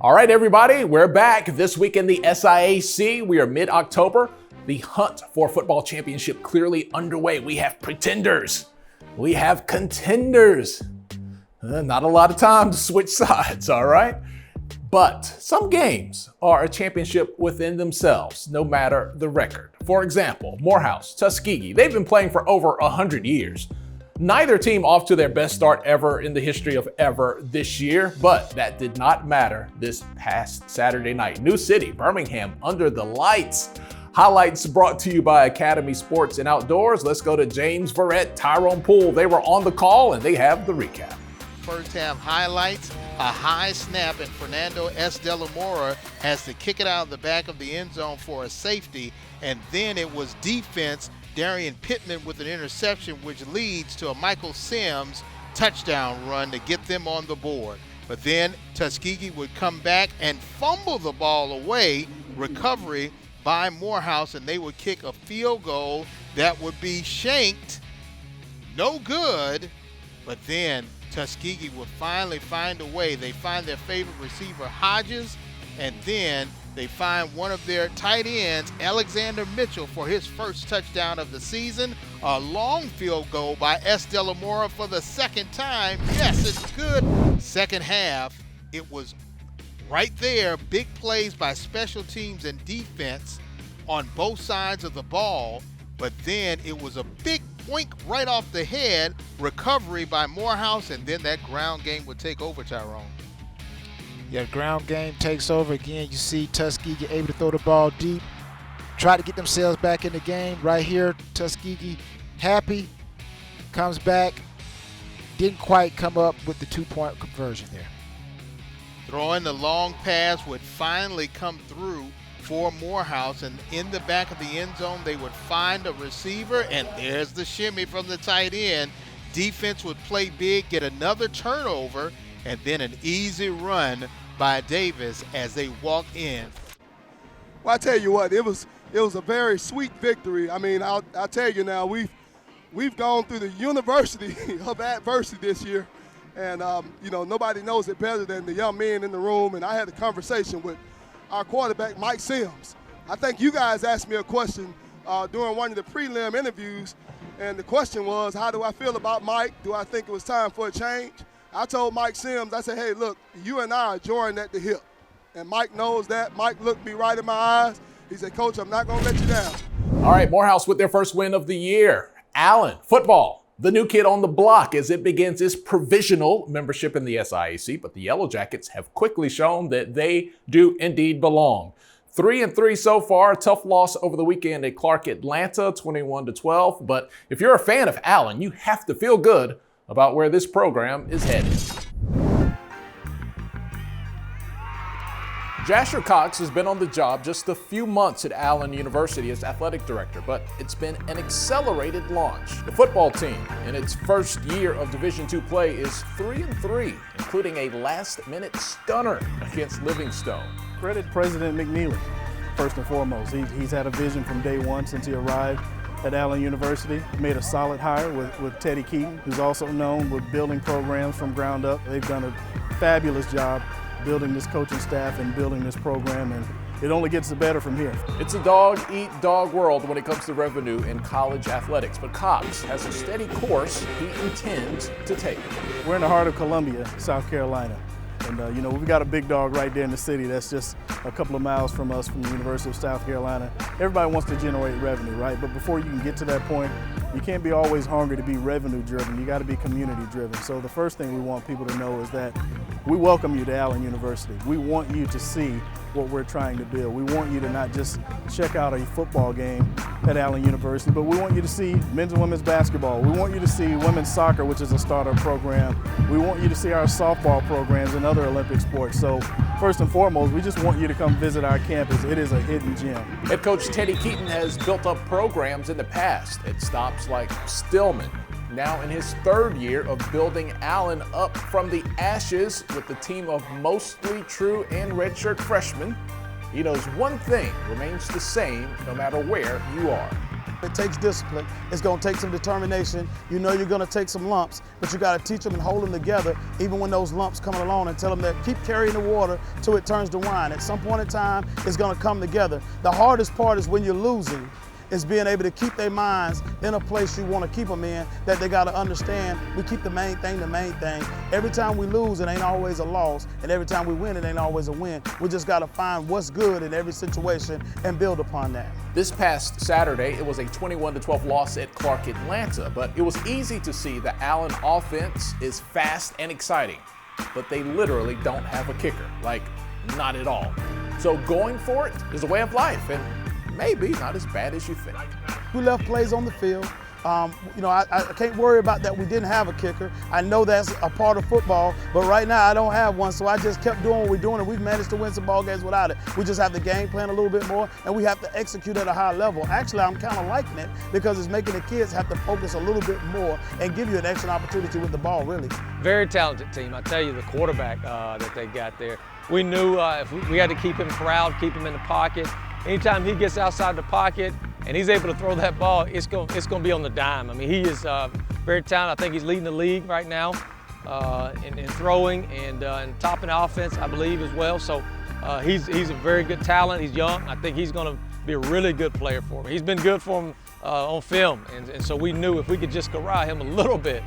All right, everybody, we're back. This week in the SIAC, we are mid-October. The hunt for football championship clearly underway. We have pretenders. We have contenders. Not a lot of time to switch sides, all right? But some games are a championship within themselves, no matter the record. For example, Morehouse, Tuskegee, they've been playing for over 100 years. Neither team off to their best start ever in the history of ever this year, but that did not matter this past Saturday night. New City, Birmingham, under the lights. Highlights brought to you by Academy Sports and Outdoors. Let's go to James Verrett, Tyrone Poole. They were on the call and they have the recap. First half highlights, a high snap, and Fernando S. De La Mora has to kick it out of the back of the end zone for a safety, and then it was defense, Darian Pittman with an interception, which leads to a Michael Sims touchdown run to get them on the board. But then Tuskegee would come back and fumble the ball away, recovery by Morehouse, and they would kick a field goal that would be shanked, no good, but then Tuskegee would finally find a way. They find their favorite receiver, Hodges, and then they find one of their tight ends, Alexander Mitchell, for his first touchdown of the season. A long field goal by S. De La Mora for the second time. Yes, it's good. Second half, it was right there. Big plays by special teams and defense on both sides of the ball, but then it was a big boink right off the head, recovery by Morehouse, and then that ground game would take over, Tyrone. Yeah, ground game takes over. Again, you see Tuskegee able to throw the ball deep, try to get themselves back in the game. Right here, Tuskegee happy, comes back, didn't quite come up with the 2-point conversion there. Throwing the long pass would finally come through for Morehouse, and in the back of the end zone, they would find a receiver, and there's the shimmy from the tight end. Defense would play big, get another turnover, and then an easy run by Davis as they walk in. Well, I tell you what, it was a very sweet victory. I mean, I'll tell you now, we've gone through the university of adversity this year, and nobody knows it better than the young men in the room. And I had a conversation with our quarterback, Mike Sims. I think you guys asked me a question during one of the prelim interviews, and the question was, how do I feel about Mike? Do I think it was time for a change? I told Mike Sims, I said, hey, look, you and I are joined at the hip. And Mike knows that. Mike looked me right in my eyes. He said, Coach, I'm not going to let you down. All right, Morehouse with their first win of the year. Allen, football, the new kid on the block as it begins its provisional membership in the SIAC, but the Yellow Jackets have quickly shown that they do indeed belong. 3-3 so far, tough loss over the weekend at Clark Atlanta, 21-12. But if you're a fan of Allen, you have to feel good about where this program is headed. Jasher Cox has been on the job just a few months at Allen University as athletic director, but it's been an accelerated launch. The football team, in its first year of Division II play, is 3-3, including a last-minute stunner against Livingstone. Credit President McNeely, first and foremost. He's had a vision from day one since he arrived at Allen University. Made a solid hire with Teddy Keaton, who's also known with building programs from ground up. They've done a fabulous job building this coaching staff and building this program, and it only gets better from here. It's a dog-eat-dog world when it comes to revenue in college athletics, but Cox has a steady course he intends to take. We're in the heart of Columbia, South Carolina. And we've got a big dog right there in the city that's just a couple of miles from us, from the University of South Carolina. Everybody wants to generate revenue, right? But before you can get to that point, you can't be always hungry to be revenue driven. You got to be community driven. So the first thing we want people to know is that we welcome you to Allen University. We want you to see what we're trying to build. We want you to not just check out a football game at Allen University, but we want you to see men's and women's basketball. We want you to see women's soccer, which is a starter program. We want you to see our softball programs and other Olympic sports. So first and foremost, we just want you to come visit our campus. It is a hidden gem. Head coach Teddy Keaton has built up programs in the past at stops like Stillman. Now in his third year of building Allen up from the ashes with the team of mostly true and redshirt freshmen, he knows one thing remains the same no matter where you are. It takes discipline. It's going to take some determination. You know you're going to take some lumps, but you got to teach them and hold them together even when those lumps come along, and tell them that keep carrying the water till it turns to wine. At some point in time, it's going to come together. The hardest part is when you're losing, is being able to keep their minds in a place you want to keep them in, that they got to understand we keep the main thing the main thing. Every time we lose, it ain't always a loss, and every time we win, it ain't always a win. We just got to find what's good in every situation and build upon that. This past Saturday, it was a 21-12 loss at Clark Atlanta, but it was easy to see the Allen offense is fast and exciting, but they literally don't have a kicker, like not at all. So going for it is a way of life, and maybe not as bad as you think. We left plays on the field. I can't worry about that we didn't have a kicker. I know that's a part of football, but right now I don't have one, so I just kept doing what we're doing, and we've managed to win some ball games without it. We just have to game plan a little bit more, and we have to execute at a high level. Actually, I'm kind of liking it because it's making the kids have to focus a little bit more and give you an extra opportunity with the ball, really. Very talented team. I tell you, the quarterback that they got there, we knew if we had to keep him corralled, keep him in the pocket. Anytime he gets outside the pocket and he's able to throw that ball, it's going to be on the dime. I mean, he is very talented. I think he's leading the league right now in throwing and topping the offense, I believe, as well. So he's a very good talent. He's young. I think he's going to be a really good player for him. He's been good for him on film, and so we knew if we could just corral him a little bit,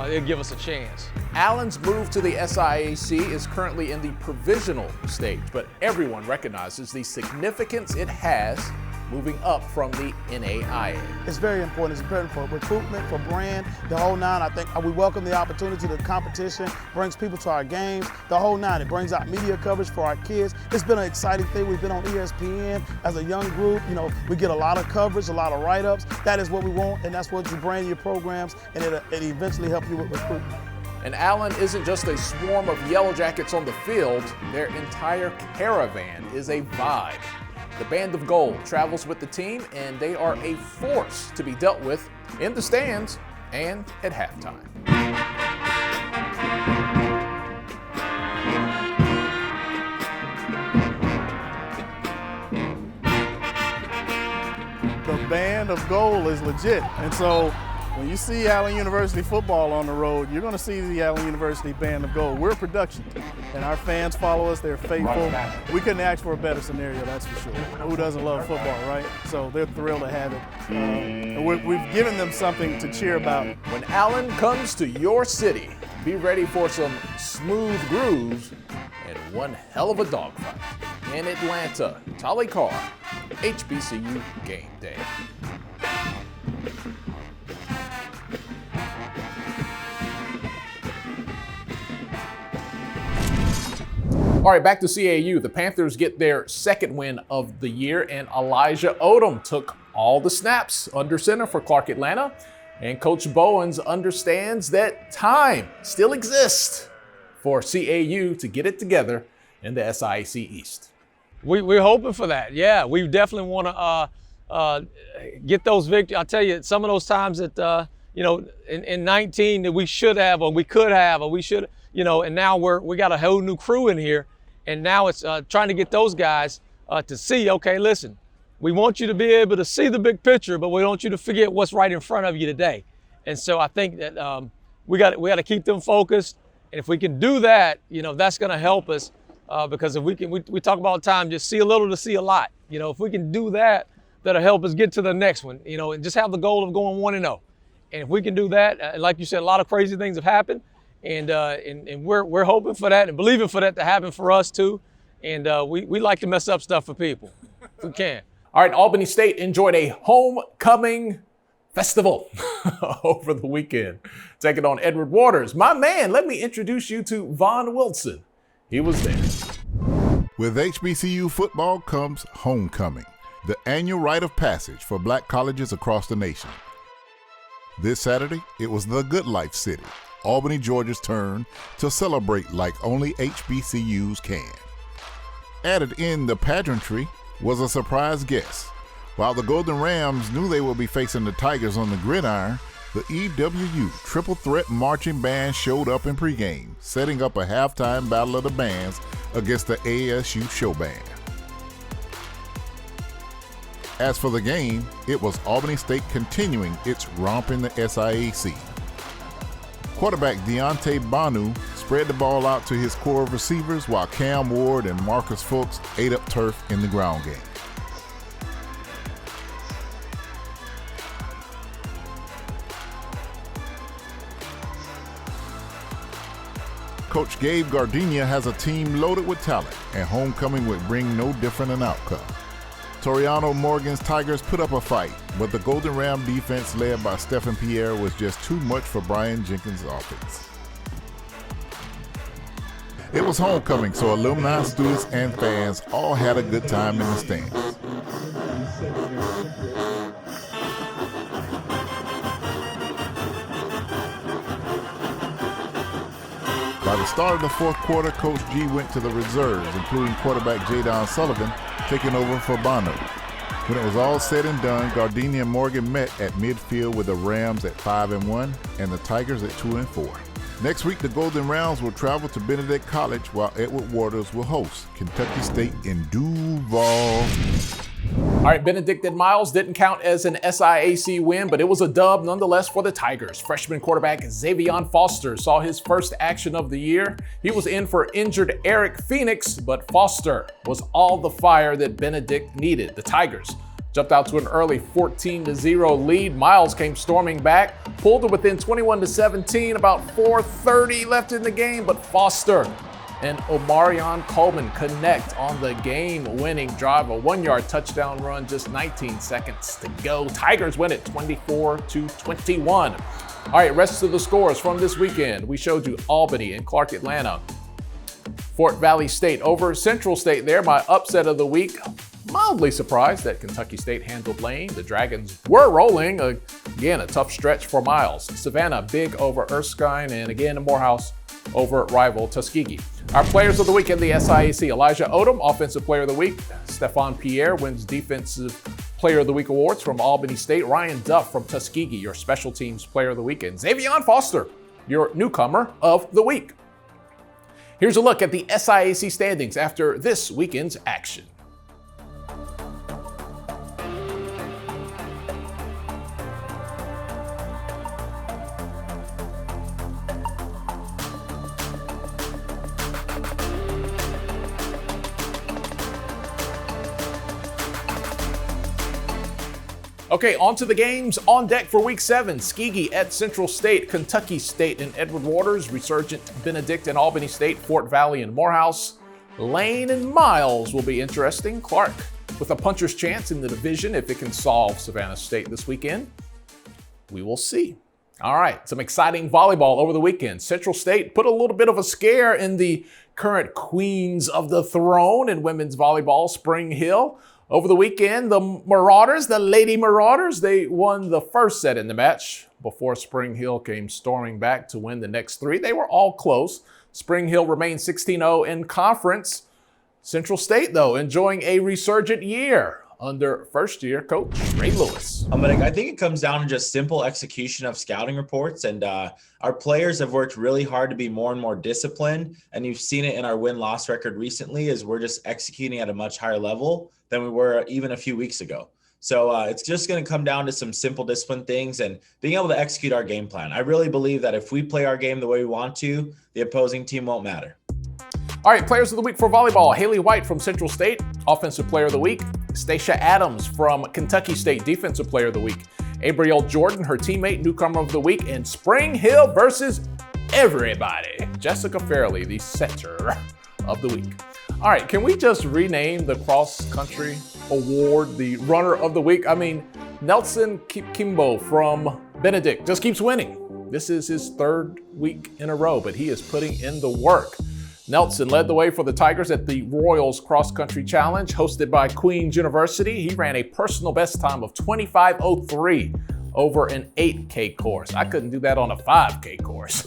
it'd give us a chance. Allen's move to the SIAC is currently in the provisional stage, but everyone recognizes the significance it has moving up from the NAIA. It's very important. It's important for recruitment, for brand, the whole nine. I think we welcome the opportunity. The competition brings people to our games, the whole nine. It brings out media coverage for our kids. It's been an exciting thing. We've been on ESPN as a young group. You know, we get a lot of coverage, a lot of write-ups. That is what we want, and that's what you brand your programs, and it eventually help you with recruitment. And Allen isn't just a swarm of Yellow Jackets on the field. Their entire caravan is a vibe. The Band of Gold travels with the team, and they are a force to be dealt with in the stands and at halftime. The Band of Gold is legit, and so when you see Allen University football on the road, you're going to see the Allen University Band of Gold. We're a production, and our fans follow us. They're faithful. We couldn't ask for a better scenario, that's for sure. Who doesn't love football, right? So they're thrilled to have it. And we've given them something to cheer about. When Allen comes to your city, be ready for some smooth grooves and one hell of a dogfight. In Atlanta, Tolly Carr, HBCU Game Day. All right, back to CAU. The Panthers get their second win of the year, and Elijah Odom took all the snaps under center for Clark Atlanta. And Coach Bowens understands that time still exists for CAU to get it together in the SIAC East. We're hoping for that. Yeah, we definitely want to get those victories. I'll tell you, some of those times that, in 19 that we should have, or we could have, or we should, and now we got a whole new crew in here. And now it's trying to get those guys to see, okay, listen, we want you to be able to see the big picture, but we don't want you to forget what's right in front of you today. And so I think that we got to keep them focused. And if we can do that, that's going to help us because if we talk about time, just see a little to see a lot. If we can do that, that'll help us get to the next one, and just have the goal of going 1-0. And if we can do that, like you said, a lot of crazy things have happened. And we're hoping for that and believing for that to happen for us too. And we like to mess up stuff for people if we can. All right, Albany State enjoyed a homecoming festival over the weekend, taking on Edward Waters. My man, let me introduce you to Vaughn Wilson. He was there. With HBCU football comes homecoming, the annual rite of passage for black colleges across the nation. This Saturday, it was the Good Life City, Albany, Georgia's turn to celebrate like only HBCUs can. Added in the pageantry was a surprise guest. While the Golden Rams knew they would be facing the Tigers on the gridiron, the EWU Triple Threat Marching Band showed up in pregame, setting up a halftime battle of the bands against the ASU Show Band. As for the game, it was Albany State continuing its romp in the SIAC. Quarterback Deontay Banu spread the ball out to his core of receivers while Cam Ward and Marcus Fulks ate up turf in the ground game. Coach Gabe Gardenia has a team loaded with talent, and homecoming would bring no different an outcome. Toriano Morgan's Tigers put up a fight, but the Golden Ram defense led by Stephen Pierre was just too much for Brian Jenkins' offense. It was homecoming, so alumni, students, and fans all had a good time in the stands. By the start of the fourth quarter, Coach G went to the reserves, including quarterback Jadon Sullivan, taking over for Bono. When it was all said and done, Gardenia and Morgan met at midfield with the Rams at 5-1 and the Tigers at 2-4. Next week, the Golden Rams will travel to Benedict College while Edward Waters will host Kentucky State in Duval. All right, Benedict and Miles didn't count as an SIAC win, but it was a dub nonetheless for the Tigers. Freshman quarterback Xavion Foster saw his first action of the year. He was in for injured Eric Phoenix, but Foster was all the fire that Benedict needed. The Tigers jumped out to an early 14-0 lead. Miles came storming back, pulled it within 21-17, about 4:30 left in the game, but Foster and Omarion Coleman connect on the game-winning drive, a 1-yard touchdown run, just 19 seconds to go. Tigers win it 24-21. All right, rest of the scores from this weekend. We showed you Albany and Clark Atlanta. Fort Valley State over Central State there, my upset of the week. Mildly surprised that Kentucky State handled Lane. The Dragons were rolling. Again, a tough stretch for Miles. Savannah big over Erskine, and again, Morehouse over rival Tuskegee. Our players of the week in the SIAC: Elijah Odom, Offensive Player of the Week. Stephon Pierre wins Defensive Player of the Week awards from Albany State. Ryan Duff from Tuskegee, your Special Teams Player of the Week. And Xavion Foster, your Newcomer of the Week. Here's a look at the SIAC standings after this weekend's action. Okay, on to the games on deck for Week 7. Tuskegee at Central State, Kentucky State and Edward Waters, Resurgent Benedict and Albany State, Fort Valley and Morehouse. Lane and Miles will be interesting. Clark with a puncher's chance in the division if it can solve Savannah State this weekend. We will see. All right, some exciting volleyball over the weekend. Central State put a little bit of a scare in the current queens of the throne in women's volleyball, Spring Hill. Over the weekend, the Marauders, the Lady Marauders, they won the first set in the match before Spring Hill came storming back to win the next three. They were all close. Spring Hill remained 16-0 in conference. Central State, though, enjoying a resurgent year under first-year coach Ray Lewis. I think it comes down to just simple execution of scouting reports, and our players have worked really hard to be more and more disciplined, and you've seen it in our win-loss record recently as we're just executing at a much higher level than we were even a few weeks ago. So it's just going to come down to some simple discipline things and being able to execute our game plan. I really believe that if we play our game the way we want to, the opposing team won't matter. All right, players of the week for volleyball. Haley White from Central State, Offensive Player of the Week. Stacia Adams from Kentucky State, Defensive Player of the Week. Abrielle Jordan, her teammate, Newcomer of the Week. And Spring Hill versus everybody, Jessica Fairley, the Center of the Week. All right, can we just rename the cross country award the Runner of the Week? I mean, Nelson Kimbo from Benedict just keeps winning. This is his third week in a row, but he is putting in the work. Nelson led the way for the Tigers at the Royals Cross Country Challenge hosted by Queens University. He ran a personal best time of 25:03 over an 8K course. I couldn't do that on a 5K course.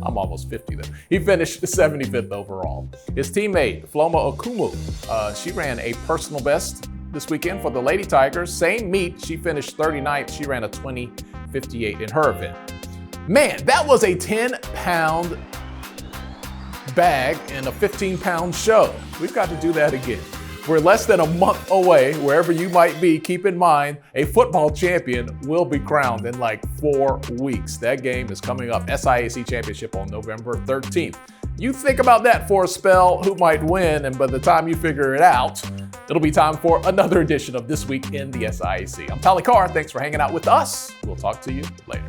I'm almost 50 though. He finished 75th overall. His teammate, Floma Okumu, she ran a personal best this weekend for the Lady Tigers. Same meet, she finished 39th. She ran a 20:58 in her event. Man, that was a 10-pound bag and a 15-pound show. We've got to do that again. We're less than a month away. Wherever you might be, keep in mind a football champion will be crowned in like 4 weeks. That game is coming up, SIAC Championship on November 13th. You think about that for a spell, who might win, and by the time you figure it out, it'll be time for another edition of This Week in the SIAC. I'm Tolly Carr. Thanks for hanging out with us. We'll talk to you later.